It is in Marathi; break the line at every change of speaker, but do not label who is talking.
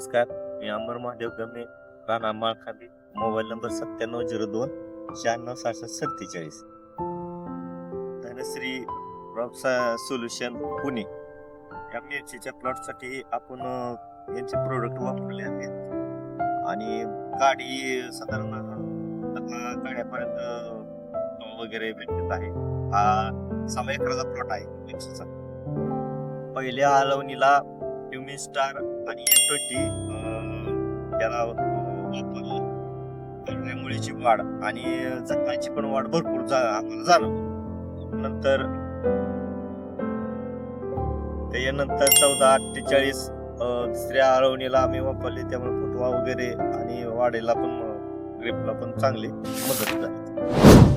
नमस्कार, मी Amar Mahadev Game, Rana Malkhambi, mobile number 9702 966647. Dhanashree crop solution Pune या मिरचीच्या प्लॉटसाठी आपण यांचे प्रोडक्ट वापरले आहेत आणि गाडी साधारण 10 गाड्यापर्यंत वगैरे भेटत आहे. हा 6 एकराचा प्लॉट आहे मिरचीचा. पहिल्या आलवणीला ट्युमिन स्टार आणि M20 त्याला वापरलं. मुळीची वाढ आणि जखमाची पण वाढ भरपूर आम्हाला जाणवली. नंतर त्याच्यानंतर 1448 दुसऱ्या आळवणीला आम्ही वापरले, त्यामुळे फुटवा वगैरे आणि वाढीला पण ग्रेपला पण चांगली मदत झाली.